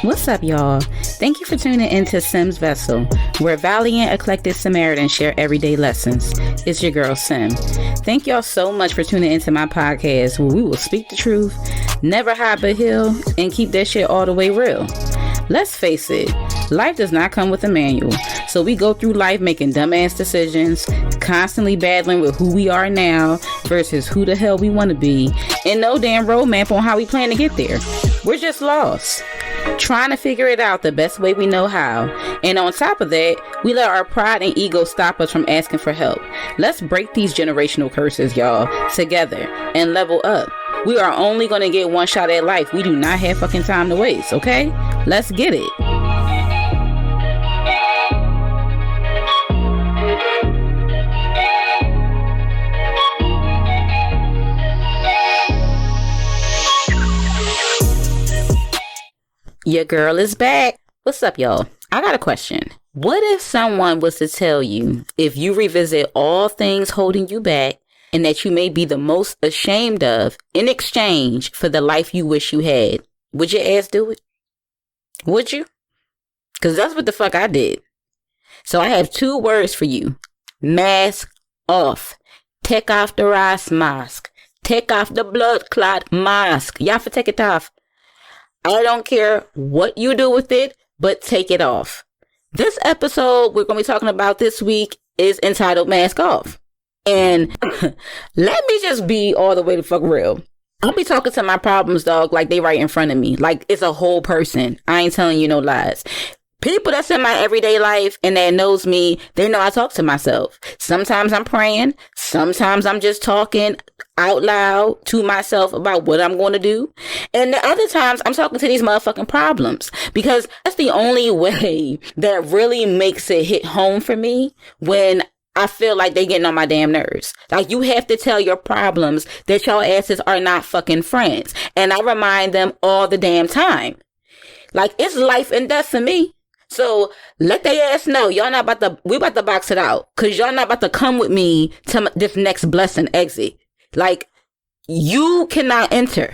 What's up, y'all? Thank you for tuning into Sim's Vessel, where valiant, eclectic Samaritans share everyday lessons. It's your girl, Sim. Thank y'all so much for tuning into my podcast, where we will speak the truth, never hide but heal, and keep that shit all the way real. Let's face it, life does not come with a manual, so we go through life making dumbass decisions, constantly battling with who we are now versus who the hell we want to be, and no damn roadmap on how we plan to get there. We're just lost, trying to figure it out the best way we know how. And on top of that, we let our pride and ego stop us from asking for help. Let's break these generational curses, y'all, together and level up. We are only going to get one shot at life. We do not have fucking time to waste, okay? Let's get it. Your girl is back. What's up, y'all? I got a question. What if someone was to tell you, if you revisit all things holding you back and that you may be the most ashamed of in exchange for the life you wish you had, would your ass do it? Would you? Because that's what the fuck I did. So I have 2 words for you. Mask off. Take off the rice mask. Take off the blood clot mask. Y'all for take it off. I don't care what you do with it, but take it off. This episode we're going to be talking about this week is entitled Mask Off. And let me just be all the way the fuck real. I'll be talking to my problems, dog, like they right in front of me. Like it's a whole person. I ain't telling you no lies. People that's in my everyday life and that knows me, they know I talk to myself. Sometimes I'm praying. Sometimes I'm just talking out loud to myself about what I'm going to do. And the other times I'm talking to these motherfucking problems, because that's the only way that really makes it hit home for me when I feel like they getting on my damn nerves. Like, you have to tell your problems that your asses are not fucking friends. And I remind them all the damn time. Like, it's life and death for me. So let their ass know y'all not about to, we about to box it out. Cause y'all not about to come with me to this next blessing exit. Like, you cannot enter.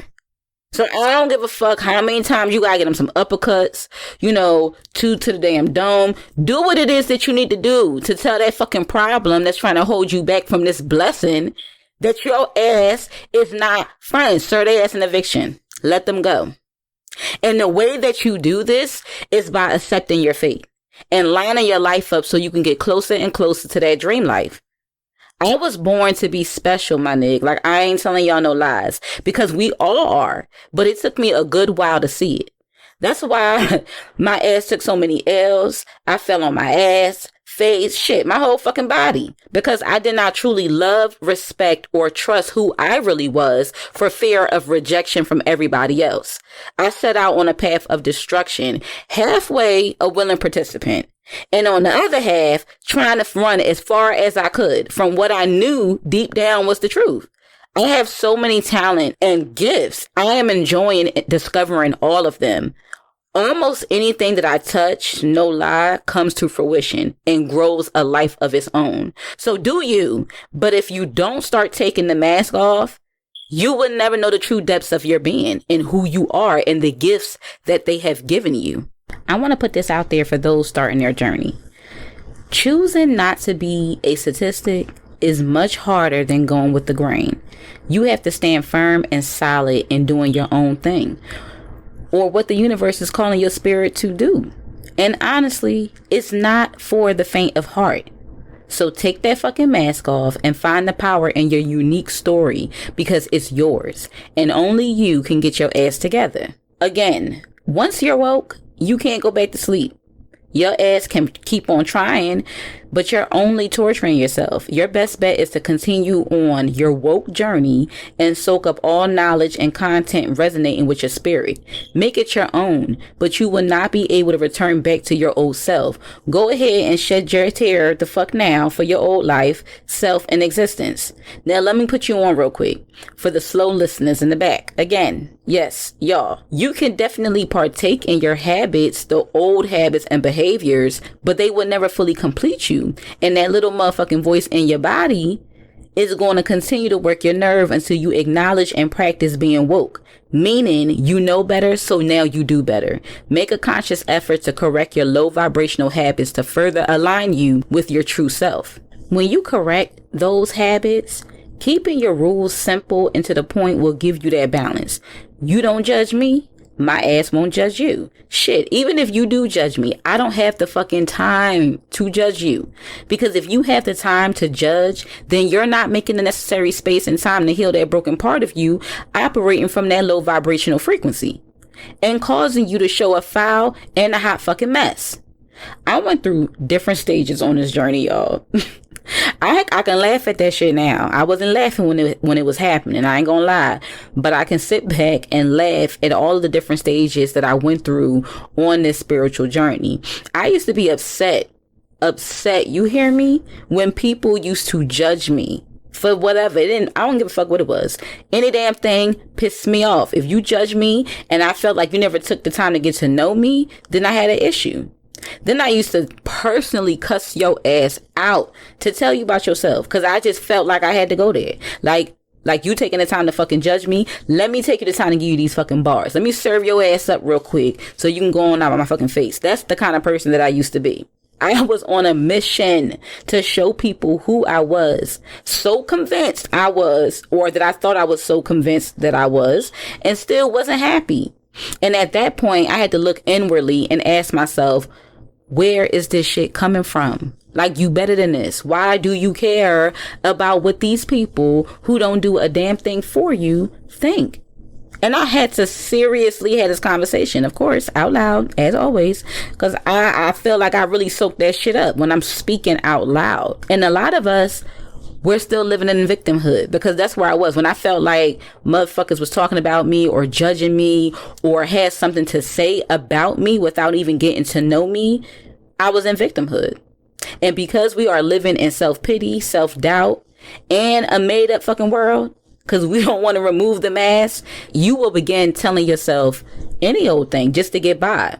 So I don't give a fuck how many times you gotta get them some uppercuts, 2 to the damn dome. Do what it is that you need to do to tell that fucking problem that's trying to hold you back from this blessing that your ass is not friends. Serve their ass an eviction. Let them go. And the way that you do this is by accepting your fate and lining your life up so you can get closer and closer to that dream life. I was born to be special, my nigga. Like, I ain't telling y'all no lies, because we all are. But it took me a good while to see it. That's why my ass took so many L's. I fell on my ass, face, shit, my whole fucking body. Because I did not truly love, respect, or trust who I really was for fear of rejection from everybody else. I set out on a path of destruction, halfway a willing participant. And on the other half, trying to run as far as I could from what I knew deep down was the truth. I have so many talent and gifts. I am enjoying discovering all of them. Almost anything that I touch, no lie, comes to fruition and grows a life of its own. So do you. But if you don't start taking the mask off, you will never know the true depths of your being and who you are and the gifts that they have given you. I want to put this out there for those starting their journey. Choosing not to be a statistic is much harder than going with the grain. You have to stand firm and solid in doing your own thing, or what the universe is calling your spirit to do. And honestly, it's not for the faint of heart. So take that fucking mask off and find the power in your unique story, because it's yours and only you can get your ass together. Again, once you're woke, you can't go back to sleep. Your ass can keep on trying, but you're only torturing yourself. Your best bet is to continue on your woke journey and soak up all knowledge and content resonating with your spirit. Make it your own, but you will not be able to return back to your old self. Go ahead and shed your tear the fuck now for your old life, self, and existence. Now let me put you on real quick for the slow listeners in the back. Again, Yes, y'all, you can definitely partake in your habits, the old habits and behaviors, but they will never fully complete you. And that little motherfucking voice in your body is going to continue to work your nerve until you acknowledge and practice being woke. Meaning you know better, so now you do better. Make a conscious effort to correct your low vibrational habits to further align you with your true self. When you correct those habits, keeping your rules simple and to the point will give you that balance. You don't judge me, my ass won't judge you. Shit, even if you do judge me, I don't have the fucking time to judge you. Because if you have the time to judge, then you're not making the necessary space and time to heal that broken part of you operating from that low vibrational frequency and causing you to show a foul and a hot fucking mess. I went through different stages on this journey, y'all. I can laugh at that shit now. I wasn't laughing when it was happening. I ain't gonna lie. But I can sit back and laugh at all of the different stages that I went through on this spiritual journey. I used to be upset, you hear me? When people used to judge me for whatever. I don't give a fuck what it was. Any damn thing pissed me off. If you judge me and I felt like you never took the time to get to know me, then I had an issue. Then I used to personally cuss your ass out to tell you about yourself. Cause I just felt like I had to go there. Like you taking the time to fucking judge me. Let me take you the time to give you these fucking bars. Let me serve your ass up real quick so you can go on out of my fucking face. That's the kind of person that I used to be. I was on a mission to show people who I was. So convinced I was, or that I thought I was so convinced that I was, and still wasn't happy. And at that point, I had to look inwardly and ask myself, where is this shit coming from? Like, you better than this. Why do you care about what these people who don't do a damn thing for you think? And I had to seriously have this conversation, of course, out loud, as always, because I feel like I really soaked that shit up when I'm speaking out loud. And a lot of us, we're still living in victimhood, because that's where I was when I felt like motherfuckers was talking about me or judging me or had something to say about me without even getting to know me. I was in victimhood. And because we are living in self-pity, self-doubt, and a made-up fucking world, because we don't want to remove the mask, you will begin telling yourself any old thing just to get by.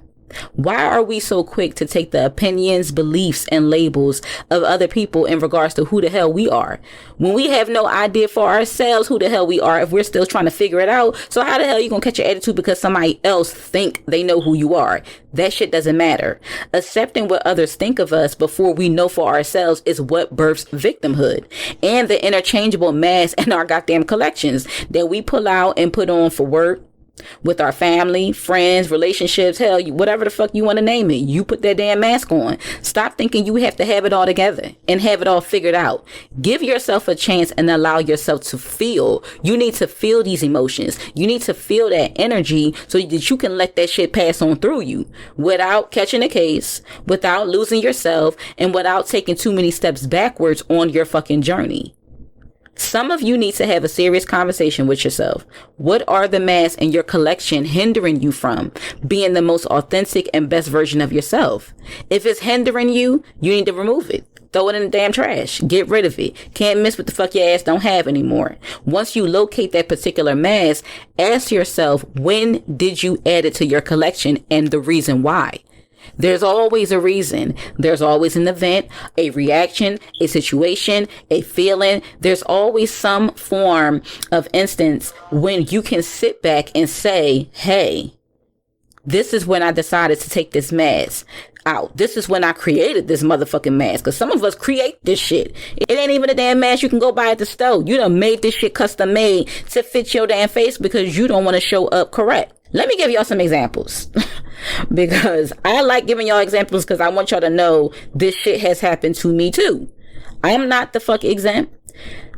Why are we so quick to take the opinions, beliefs, and labels of other people in regards to who the hell we are, when we have no idea for ourselves who the hell we are if we're still trying to figure it out? So how the hell are you gonna catch your attitude because somebody else think they know who you are? That shit doesn't matter. Accepting what others think of us before we know for ourselves is what births victimhood and the interchangeable mask in our goddamn collections that we pull out and put on for work, with our family, friends, relationships, hell, whatever the fuck you want to name it. You put that damn mask on. Stop thinking you have to have it all together and have it all figured out. Give yourself a chance and allow yourself to feel. You need to feel these emotions. You need to feel that energy so that you can let that shit pass on through you without catching a case, without losing yourself, and without taking too many steps backwards on your fucking journey. Some of you need to have a serious conversation with yourself. What are the masks in your collection hindering you from being the most authentic and best version of yourself? If it's hindering you, you need to remove it. Throw it in the damn trash. Get rid of it. Can't miss what the fuck your ass don't have anymore. Once you locate that particular mask, ask yourself, when did you add it to your collection and the reason why? There's always a reason. There's always an event, a reaction, a situation, a feeling. There's always some form of instance when you can sit back and say, hey, this is when I decided to take this mask out. This is when I created this motherfucking mask. Because some of us create this shit. It ain't even a damn mask you can go buy at the store. You done made this shit custom made to fit your damn face because you don't want to show up correct. Let me give y'all some examples because I like giving y'all examples because I want y'all to know this shit has happened to me too. I am not the fuck exempt.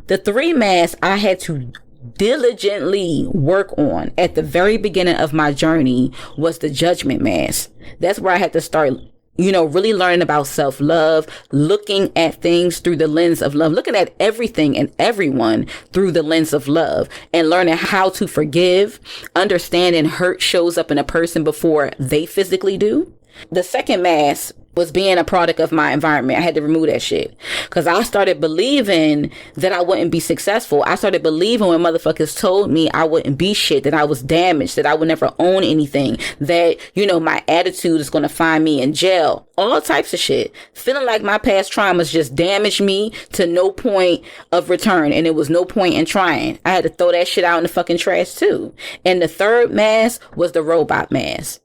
The 3 masks I had to diligently work on at the very beginning of my journey was the judgment mask. That's where I had to start, really learning about self-love, looking at things through the lens of love, looking at everything and everyone through the lens of love, and learning how to forgive, understanding hurt shows up in a person before they physically do, The second mask was being a product of my environment. I had to remove that shit because I started believing that I wouldn't be successful. I started believing when motherfuckers told me I wouldn't be shit, that I was damaged, that I would never own anything, that, you know, my attitude is going to find me in jail, all types of shit. Feeling like my past traumas just damaged me to no point of return, and it was no point in trying. I had to throw that shit out in the fucking trash too. And the third mask was the robot mask.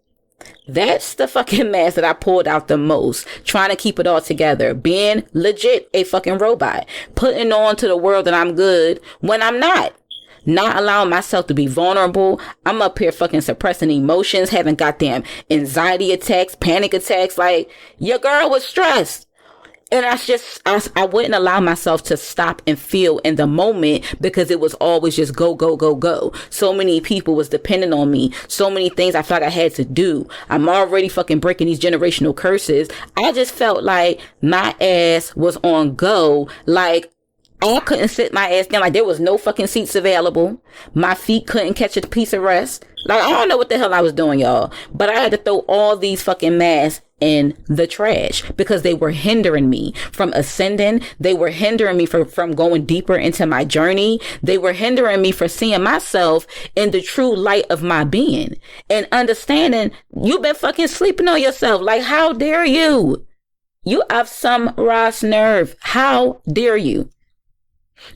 That's the fucking mask that I pulled out the most, trying to keep it all together, being legit a fucking robot, putting on to the world that I'm good when I'm not allowing myself to be vulnerable. I'm up here fucking suppressing emotions, having goddamn anxiety attacks, panic attacks. Like, your girl was stressed. And I wouldn't allow myself to stop and feel in the moment because it was always just go, go, go, go. So many people was depending on me. So many things I felt like I had to do. I'm already fucking breaking these generational curses. I just felt like my ass was on go. Like, I couldn't sit my ass down. Like, there was no fucking seats available. My feet couldn't catch a piece of rest. Like, I don't know what the hell I was doing, y'all. But I had to throw all these fucking masks in the trash because they were hindering me from ascending. They were hindering me from going deeper into my journey. They were hindering me from seeing myself in the true light of my being and understanding you've been fucking sleeping on yourself. Like, how dare you? You have some Ross nerve. How dare you?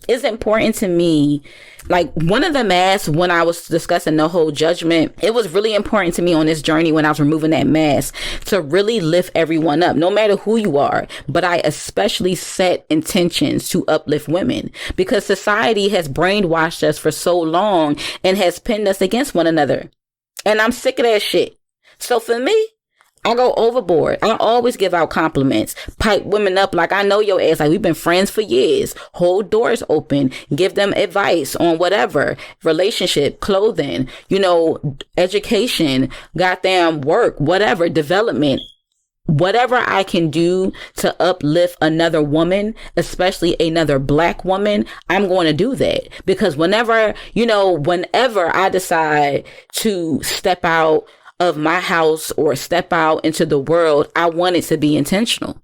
It's important to me. Like, one of the masks, when I was discussing the whole judgment, it was really important to me on this journey when I was removing that mask to really lift everyone up, no matter who you are. But I especially set intentions to uplift women because society has brainwashed us for so long and has pinned us against one another. And I'm sick of that shit. So for me, I go overboard. I always give out compliments, pipe women up like I know your ass, like we've been friends for years, hold doors open, give them advice on whatever, relationship, clothing, you know, education, goddamn work, whatever, development. Whatever I can do to uplift another woman, especially another Black woman, I'm going to do that. Because whenever I decide to step out of my house or step out into the world, I want it to be intentional.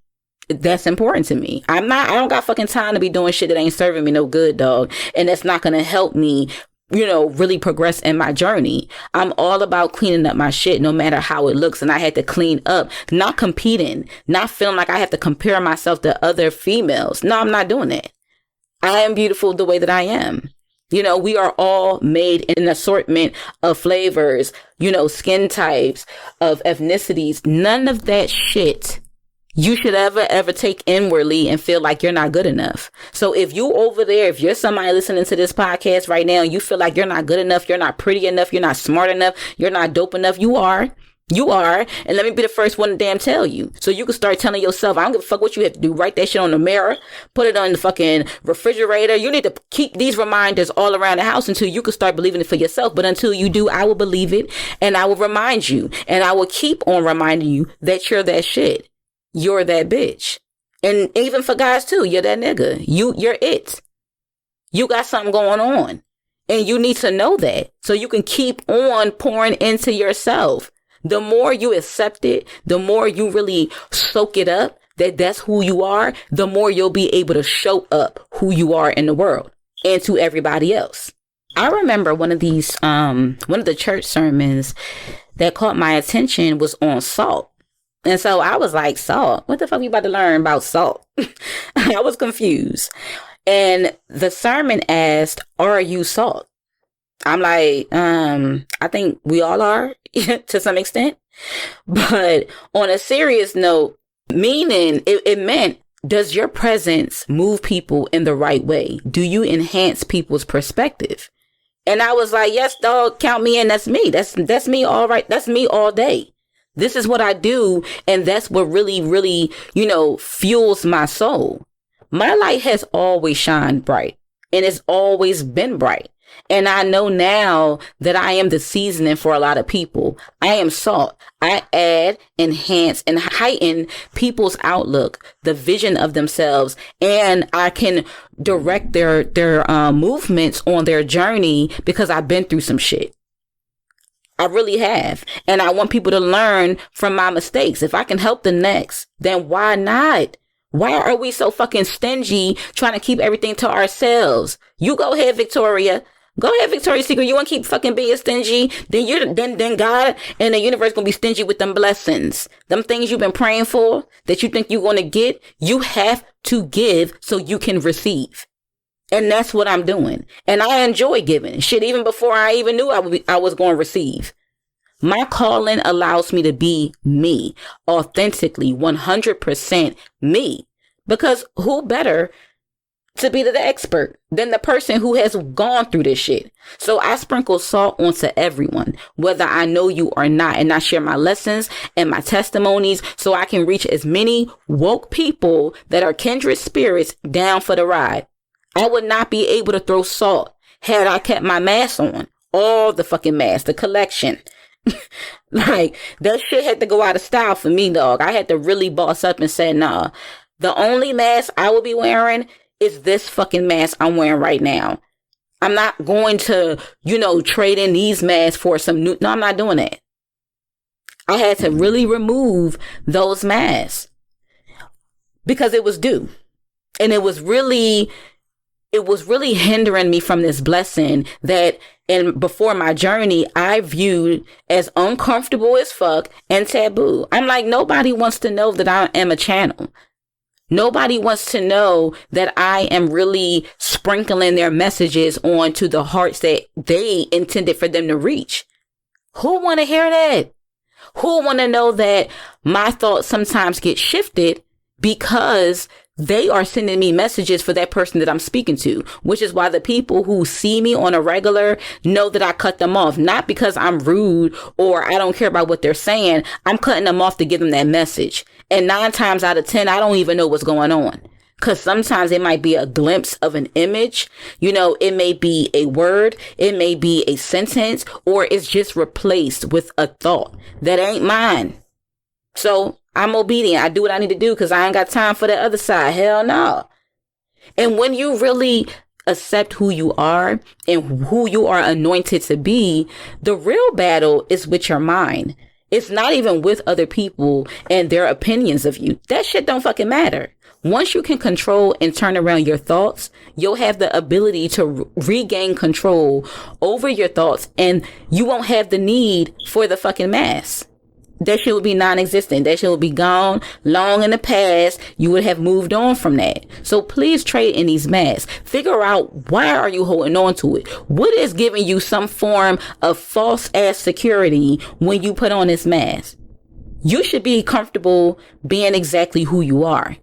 That's important to me. I don't got fucking time to be doing shit that ain't serving me no good, dog. And that's not going to help me, you know, really progress in my journey. I'm all about cleaning up my shit no matter how it looks. And I had to clean up, not competing, not feeling like I have to compare myself to other females. No, I'm not doing that. I am beautiful the way that I am. You know, we are all made in an assortment of flavors, you know, skin types, of ethnicities. None of that shit you should ever take inwardly and feel like you're not good enough. So if you over there, if you're somebody listening to this podcast right now and you feel like you're not good enough, you're not pretty enough, you're not smart enough, you're not dope enough, you are. You are. And let me be the first one to damn tell you. So you can start telling yourself, I don't give a fuck what you have to do. Write that shit on the mirror. Put it on the fucking refrigerator. You need to keep these reminders all around the house until you can start believing it for yourself. But until you do, I will believe it. And I will remind you. And I will keep on reminding you that you're that shit. You're that bitch. And even for guys too, you're that nigga. You're it. You got something going on. And you need to know that. So you can keep on pouring into yourself. The more you accept it, the more you really soak it up, that's who you are, the more you'll be able to show up who you are in the world and to everybody else. I remember one of the church sermons that caught my attention was on salt. And so I was like, salt? What the fuck are you about to learn about salt? I was confused. And the sermon asked, are you salt? I'm like, I think we all are to some extent. But on a serious note, meaning it meant, does your presence move people in the right way? Do you enhance people's perspective? And I was like, yes, dog, count me in. That's me. That's me. All right. That's me all day. This is what I do. And that's what really, really, you know, fuels my soul. My light has always shined bright and it's always been bright. And I know now that I am the seasoning for a lot of people. I am salt. I add, enhance, and heighten people's outlook, the vision of themselves, and I can direct their movements on their journey because I've been through some shit. I really have. And I want people to learn from my mistakes. If I can help the next, then why not? Why are we so fucking stingy trying to keep everything to ourselves? You go ahead, Victoria. Go ahead, Victoria's Secret. You want to keep fucking being stingy? Then God and the universe gonna be stingy with them blessings. Them things you've been praying for that you think you're gonna get, you have to give so you can receive. And that's what I'm doing. And I enjoy giving. Shit, even before I even knew I was going to receive. My calling allows me to be me, authentically, 100% me. Because who better to be the expert than the person who has gone through this shit? So I sprinkle salt onto everyone, whether I know you or not, and I share my lessons and my testimonies so I can reach as many woke people that are kindred spirits down for the ride. I would not be able to throw salt had I kept my mask on. All the fucking masks, the collection. Like, that shit had to go out of style for me, dog. I had to really boss up and say, nah, the only mask I will be wearing is this fucking mask I'm wearing right now. I'm not going to, trade in these masks for some new. No, I'm not doing that. I had to really remove those masks because it was due. And it was really hindering me from this blessing that, and before my journey, I viewed as uncomfortable as fuck and taboo. I'm like, nobody wants to know that I am a channel. Nobody wants to know that I am really sprinkling their messages onto the hearts that they intended for them to reach. Who want to hear that? Who want to know that my thoughts sometimes get shifted because they are sending me messages for that person that I'm speaking to, which is why the people who see me on a regular know that I cut them off, not because I'm rude or I don't care about what they're saying. I'm cutting them off to give them that message. And 9 times out of 10, I don't even know what's going on. Because sometimes it might be a glimpse of an image. It may be a word. It may be a sentence, or it's just replaced with a thought that ain't mine. So I'm obedient. I do what I need to do because I ain't got time for the other side. Hell no. And when you really accept who you are and who you are anointed to be, the real battle is with your mind. It's not even with other people and their opinions of you. That shit don't fucking matter. Once you can control and turn around your thoughts, you'll have the ability to regain control over your thoughts, and you won't have the need for the fucking mask. That shit would be non-existent. That shit would be gone long in the past. You would have moved on from that. So please trade in these masks. Figure out, why are you holding on to it? What is giving you some form of false ass security when you put on this mask? You should be comfortable being exactly who you are.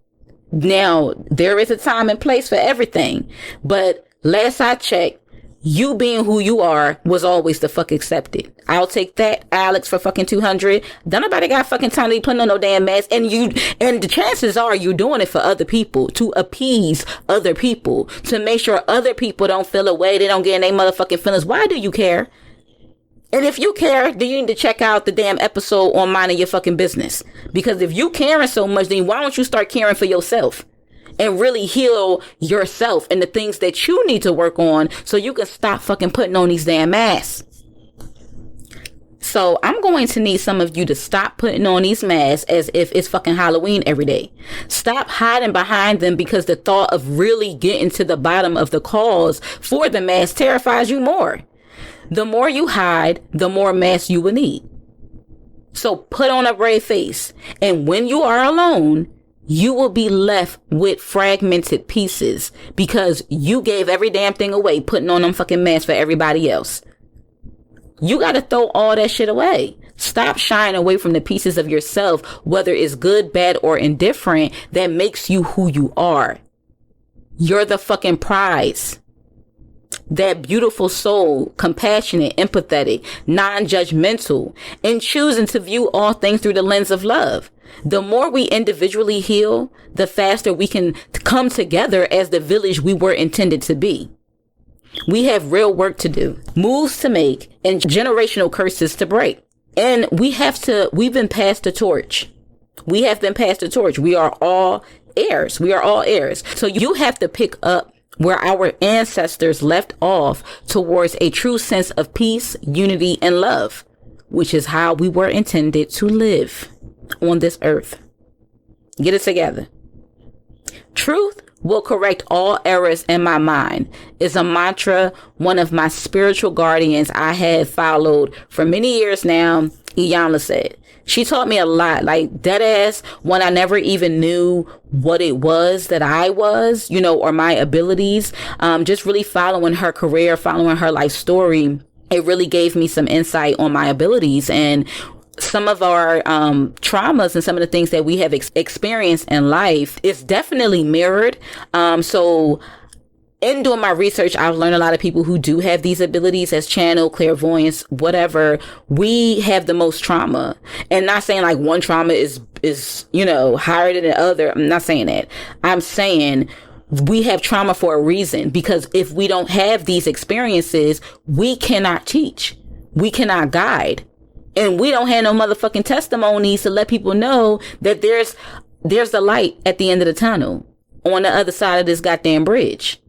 Now, there is a time and place for everything. But last I checked, you being who you are was always the fuck accepted. I'll take that, Alex, for fucking 200. Don't nobody got fucking time to be putting on no damn mask. And the chances are you're doing it for other people, to appease other people, to make sure other people don't feel away. They don't get in their motherfucking feelings. Why do you care? And if you care, then you need to check out the damn episode on Minding Your Fucking Business. Because if you caring so much, then why don't you start caring for yourself? And really heal yourself and the things that you need to work on so you can stop fucking putting on these damn masks. So I'm going to need some of you to stop putting on these masks as if it's fucking Halloween every day. Stop hiding behind them because the thought of really getting to the bottom of the cause for the mask terrifies you more. The more you hide, the more masks you will need. So put on a brave face. And when you are alone, you will be left with fragmented pieces because you gave every damn thing away putting on them fucking masks for everybody else. You got to throw all that shit away. Stop shying away from the pieces of yourself, whether it's good, bad, or indifferent, that makes you who you are. You're the fucking prize. That beautiful soul, compassionate, empathetic, non-judgmental, and choosing to view all things through the lens of love. The more we individually heal, the faster we can come together as the village we were intended to be. We have real work to do, moves to make, and generational curses to break. And we've been passed the torch. We have been passed the torch. We are all heirs. We are all heirs. So you have to pick up where our ancestors left off towards a true sense of peace, unity, and love. which is how we were intended to live on this earth. Get it together. Truth will correct all errors in my mind is a mantra one of my spiritual guardians I have followed for many years now, Yall said. She taught me a lot, like dead ass, when I never even knew what it was that I was, or my abilities. Just really following her career, following her life story, it really gave me some insight on my abilities and some of our traumas and some of the things that we have experienced in life is definitely mirrored. So in doing my research, I've learned a lot of people who do have these abilities as channel, clairvoyance, whatever. We have the most trauma, and not saying like one trauma is higher than the other. I'm not saying that. I'm saying we have trauma for a reason, because if we don't have these experiences, we cannot teach. We cannot guide. And we don't have no motherfucking testimonies to let people know that there's the light at the end of the tunnel on the other side of this goddamn bridge.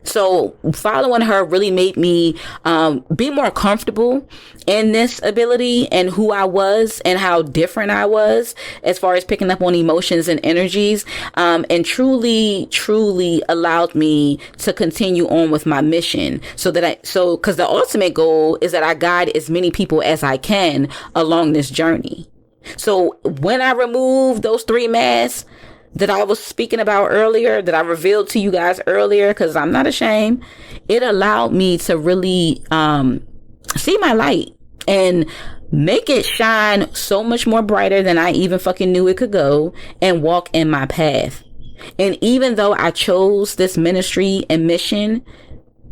So following her really made me be more comfortable in this ability and who I was and how different I was as far as picking up on emotions and energies, and truly allowed me to continue on with my mission because the ultimate goal is that I guide as many people as I can along this journey. So when I removed those 3 masks that I was speaking about earlier, that I revealed to you guys earlier, because I'm not ashamed, it allowed me to really see my light and make it shine so much more brighter than I even fucking knew it could go, and walk in my path. And even though I chose this ministry and mission,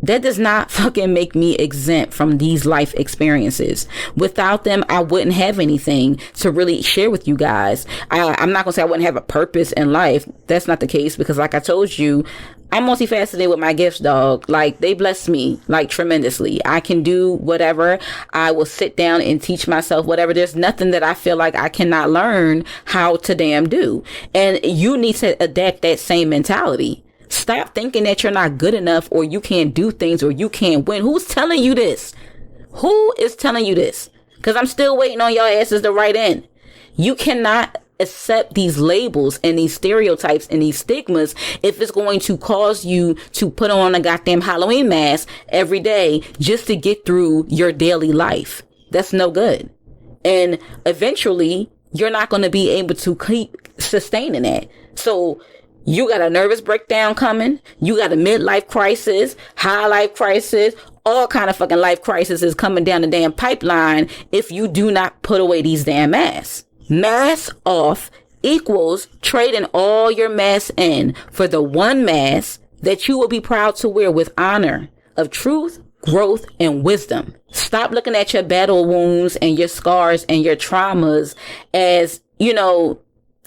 that does not fucking make me exempt from these life experiences. Without them, I wouldn't have anything to really share with you guys. I'm not gonna say I wouldn't have a purpose in life. That's not the case, because like I told you, I'm multifaceted with my gifts, dog. Like, they bless me like tremendously. I can do whatever. I will sit down and teach myself whatever. There's nothing that I feel like I cannot learn how to damn do. And you need to adapt that same mentality. Stop thinking that you're not good enough, or you can't do things, or you can't win. Who's telling you this? Who is telling you this? Because I'm still waiting on y'all asses to write in. You cannot accept these labels and these stereotypes and these stigmas if it's going to cause you to put on a goddamn Halloween mask every day just to get through your daily life. That's no good. And eventually, you're not going to be able to keep sustaining that. So you got a nervous breakdown coming. You got a midlife crisis, high life crisis, all kind of fucking life crisis is coming down the damn pipeline if you do not put away these damn masks. Mask off equals trading all your masks in for the one mask that you will be proud to wear with honor of truth, growth, and wisdom. Stop looking at your battle wounds and your scars and your traumas as,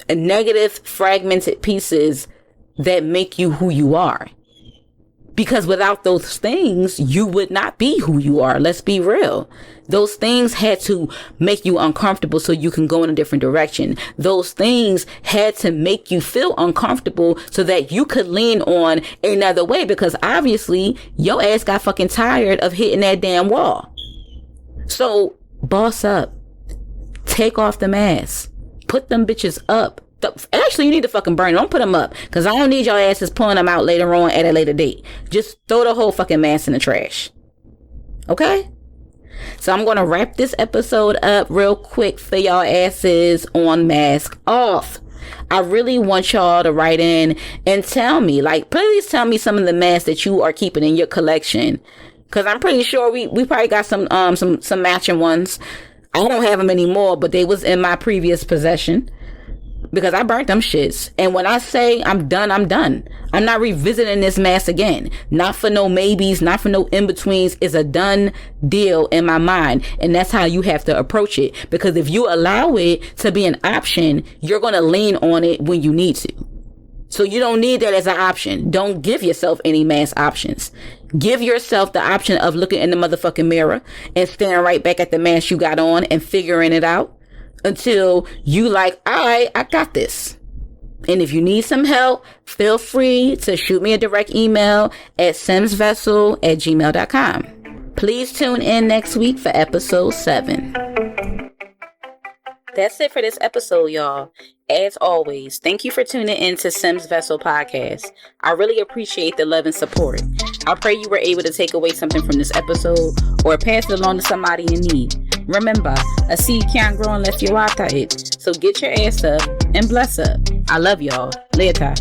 negative, fragmented pieces that make you who you are. Because without those things, you would not be who you are. Let's be real. Those things had to make you uncomfortable so you can go in a different direction. Those things had to make you feel uncomfortable so that you could lean on another way, because obviously your ass got fucking tired of hitting that damn wall. So boss up. Take off the mask. Put them bitches up. Actually, you need to fucking burn them. Don't put them up, because I don't need your asses pulling them out later on at a later date. Just throw the whole fucking mask in the trash. Okay? So I'm going to wrap this episode up real quick for y'all asses on Mask Off. I really want y'all to write in and tell me, please tell me some of the masks that you are keeping in your collection, because I'm pretty sure we probably got some matching ones. I don't have them anymore, but they was in my previous possession, because I burnt them shits. And when I say I'm done, I'm done. I'm not revisiting this mask again. Not for no maybes, not for no in-betweens. It's a done deal in my mind. And that's how you have to approach it. Because if you allow it to be an option, you're going to lean on it when you need to. So you don't need that as an option. Don't give yourself any mask options. Give yourself the option of looking in the motherfucking mirror and staring right back at the mask you got on and figuring it out until you like, all right, I got this. And if you need some help, feel free to shoot me a direct email at simsvessel@gmail.com. Please tune in next week for episode 7. That's it for this episode, y'all. As always, thank you for tuning in to Sim's Vessel Podcast. I really appreciate the love and support. I pray you were able to take away something from this episode or pass it along to somebody in need. Remember, a seed can't grow unless you water it. So get your ass up and bless up. I love y'all. Later.